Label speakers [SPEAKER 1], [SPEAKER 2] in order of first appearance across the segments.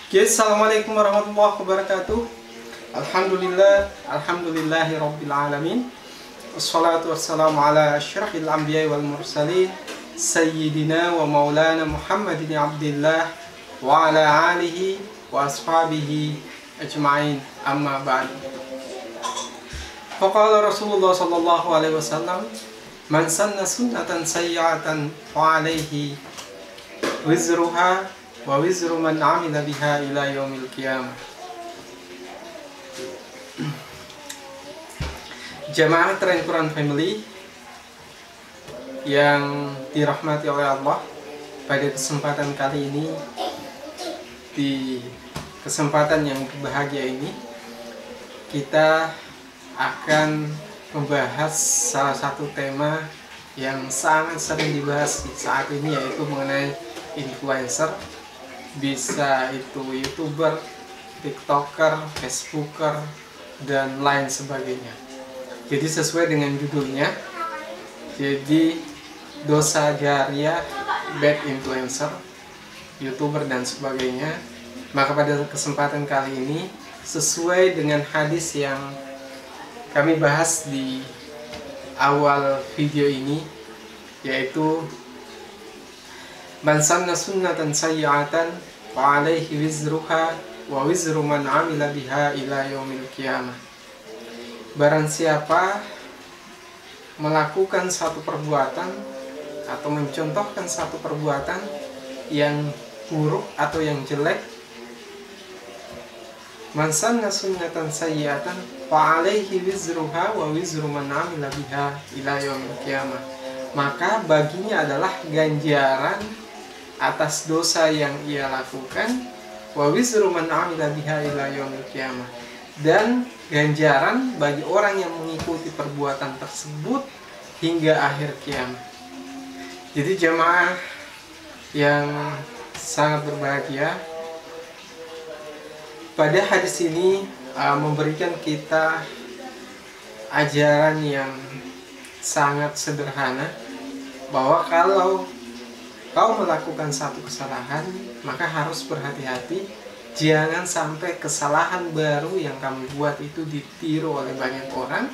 [SPEAKER 1] Assalamualaikum warahmatullahi wabarakatuh. Alhamdulillahi rabbil alamin. Wassalatu wassalamu ala asyrafil anbiya'i wal mursalin Sayyidina wa maulana Muhammadin abdillah wa ala alihi wa ashabihi ajma'in, amma ba'd. Faqala Rasulullah sallallahu alaihi wasallam, man sanna sunnatan sayyi'atan fa alaihi wizruha wa wizru man amila biha ila yaumil qiyamah. Jamaah Tren Quran Family yang dirahmati oleh Allah, pada kesempatan kali ini, di kesempatan yang berbahagia ini, kita akan membahas salah satu tema yang sangat sering dibahas saat ini, yaitu mengenai influencer. Bisa itu YouTuber, TikToker, Facebooker, dan lain sebagainya. Jadi sesuai dengan judulnya, jadi dosa jariah bad influencer, YouTuber, dan sebagainya. Maka pada kesempatan kali ini, sesuai dengan hadis yang kami bahas di awal video ini, yaitu man sanna sunnatan sayyi'atan fa alaihi wizruha wa wizru man amila biha ila yaumil qiyamah. Barang siapa melakukan satu perbuatan atau mencontohkan satu perbuatan yang buruk atau yang jelek, man sanna sunnatan sayyi'atan fa alaihi wizruha wa wizru man amila biha ila yaumil qiyamah, maka baginya adalah ganjaran atas dosa yang ia lakukan, wa wizru man amila biha ila yaumil qiyamah, dan ganjaran bagi orang yang mengikuti perbuatan tersebut hingga akhir kiamat. Jadi jemaah yang sangat berbahagia, pada hadis ini memberikan kita ajaran yang sangat sederhana, bahwa kalau kau melakukan satu kesalahan, maka harus berhati-hati, jangan sampai kesalahan baru yang kamu buat itu ditiru oleh banyak orang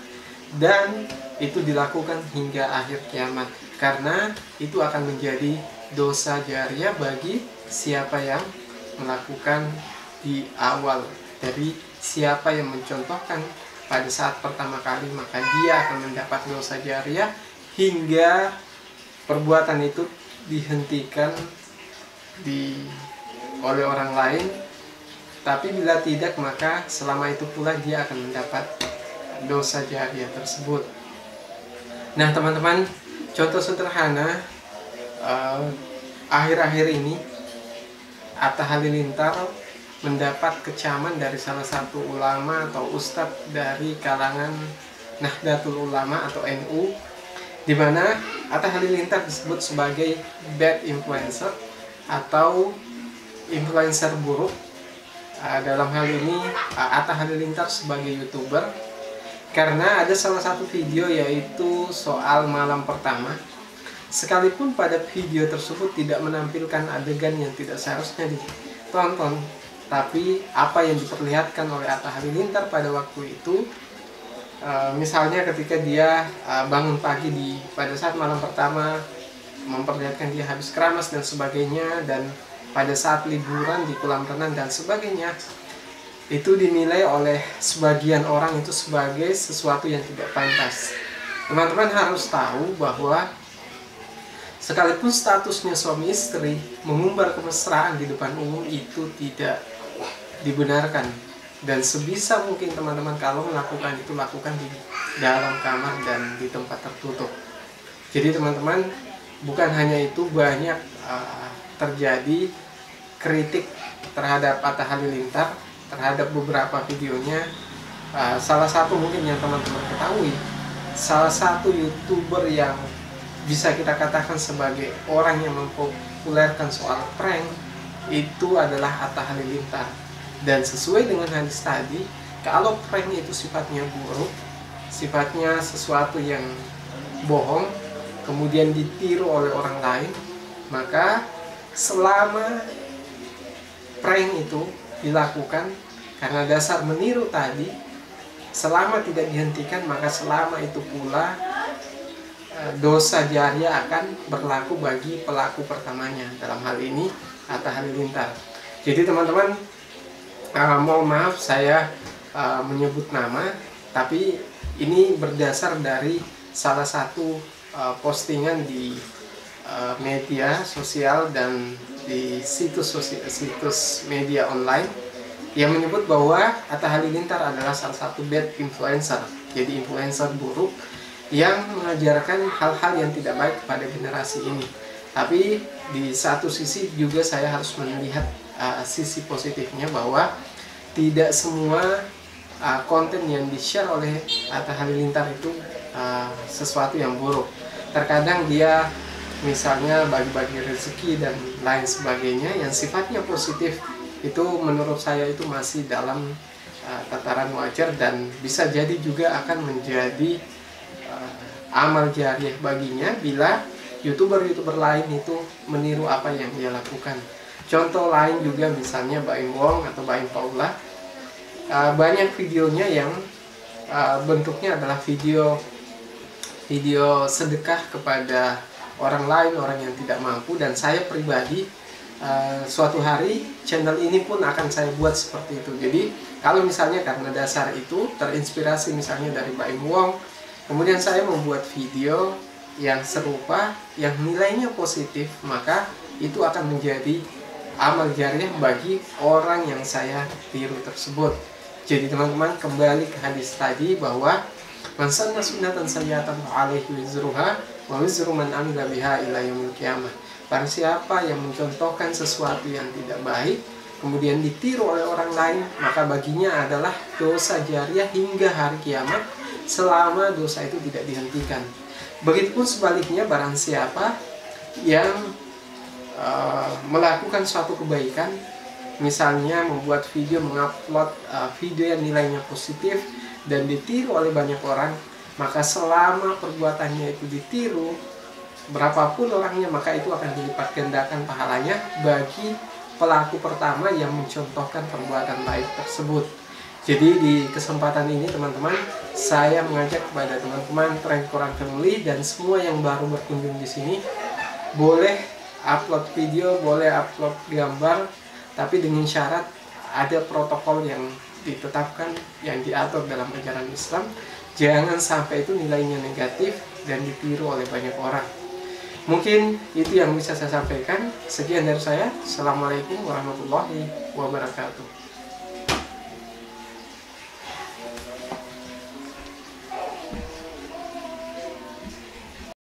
[SPEAKER 1] dan itu dilakukan hingga akhir kiamat, karena itu akan menjadi dosa jariah bagi siapa yang melakukan di awal. Jadi siapa yang mencontohkan pada saat pertama kali, maka dia akan mendapat dosa jariah hingga perbuatan itu dihentikan oleh orang lain. Tapi bila tidak, maka selama itu pula dia akan mendapat dosa jariah tersebut. Nah teman-teman, contoh sederhana, akhir-akhir ini Atta Halilintar mendapat kecaman dari salah satu ulama atau ustadz dari kalangan Nahdlatul Ulama atau NU, di mana Atta Halilintar disebut sebagai bad influencer atau influencer buruk. Dalam hal ini Atta Halilintar sebagai YouTuber, karena ada salah satu video yaitu soal malam pertama. Sekalipun pada video tersebut tidak menampilkan adegan yang tidak seharusnya ditonton, tapi apa yang diperlihatkan oleh Atta Halilintar pada waktu itu, misalnya ketika dia bangun pagi pada saat malam pertama, memperlihatkan dia habis keramas dan sebagainya, dan pada saat liburan di kolam renang dan sebagainya, itu dinilai oleh sebagian orang itu sebagai sesuatu yang tidak pantas. Teman-teman harus tahu bahwa sekalipun statusnya suami istri, mengumbar kemesraan di depan umum itu tidak dibenarkan. Dan sebisa mungkin teman-teman kalau melakukan itu, lakukan di dalam kamar dan di tempat tertutup. Jadi teman-teman, bukan hanya itu, banyak terjadi kritik terhadap Atta Halilintar, terhadap beberapa videonya. Salah satu mungkin yang teman-teman ketahui, salah satu YouTuber yang bisa kita katakan sebagai orang yang mempopulerkan soal prank itu adalah Atta Halilintar. Dan sesuai dengan hadis tadi, kalau prank itu sifatnya buruk, sifatnya sesuatu yang bohong, kemudian ditiru oleh orang lain, maka selama prank itu dilakukan karena dasar meniru tadi, selama tidak dihentikan maka selama itu pula dosa jariah akan berlaku bagi pelaku pertamanya, dalam hal ini Atta Halilintar. Jadi teman-teman, mohon maaf saya menyebut nama, tapi ini berdasar dari salah satu postingan di media sosial dan di situs media online yang menyebut bahwa Atta Halilintar adalah salah satu bad influencer, jadi influencer buruk yang mengajarkan hal-hal yang tidak baik kepada generasi ini. Tapi di satu sisi juga saya harus melihat sisi positifnya, bahwa tidak semua konten yang di-share oleh Atta Halilintar itu sesuatu yang buruk. Terkadang dia misalnya bagi-bagi rezeki dan lain sebagainya yang sifatnya positif, itu menurut saya itu masih dalam tataran wajar dan bisa jadi juga akan menjadi amal jariah baginya bila youtuber-youtuber lain itu meniru apa yang dia lakukan. Contoh lain juga misalnya Baim Wong atau Baim Paula, banyak videonya yang bentuknya adalah video sedekah kepada orang lain, orang yang tidak mampu, dan saya pribadi suatu hari channel ini pun akan saya buat seperti itu. Jadi kalau misalnya karena dasar itu terinspirasi misalnya dari Baim Wong, kemudian saya membuat video yang serupa yang nilainya positif, maka itu akan menjadi amal jariah bagi orang yang saya tiru tersebut. Jadi teman-teman, kembali ke hadis tadi bahwa man sanna sunnatan sayyi'atan alaihi wizruha wa wizru man amila biha ila yaumil qiyamah. Barang siapa yang mencontohkan sesuatu yang tidak baik kemudian ditiru oleh orang lain, maka baginya adalah dosa jariah hingga hari kiamat selama dosa itu tidak dihentikan. Begitupun sebaliknya, barang siapa yang melakukan suatu kebaikan, misalnya membuat video, mengupload video yang nilainya positif dan ditiru oleh banyak orang, maka selama perbuatannya itu ditiru berapapun orangnya, maka itu akan dilipat gandakan pahalanya bagi pelaku pertama yang mencontohkan perbuatan baik tersebut. Jadi di kesempatan ini teman-teman, saya mengajak kepada teman-teman Tren Quran Family dan semua yang baru berkunjung di sini, boleh upload video, boleh upload gambar, tapi dengan syarat ada protokol yang ditetapkan, yang diatur dalam ajaran Islam. Jangan sampai itu nilainya negatif dan ditiru oleh banyak orang. Mungkin itu yang bisa saya sampaikan. Sekian dari saya. Assalamualaikum warahmatullahi wabarakatuh.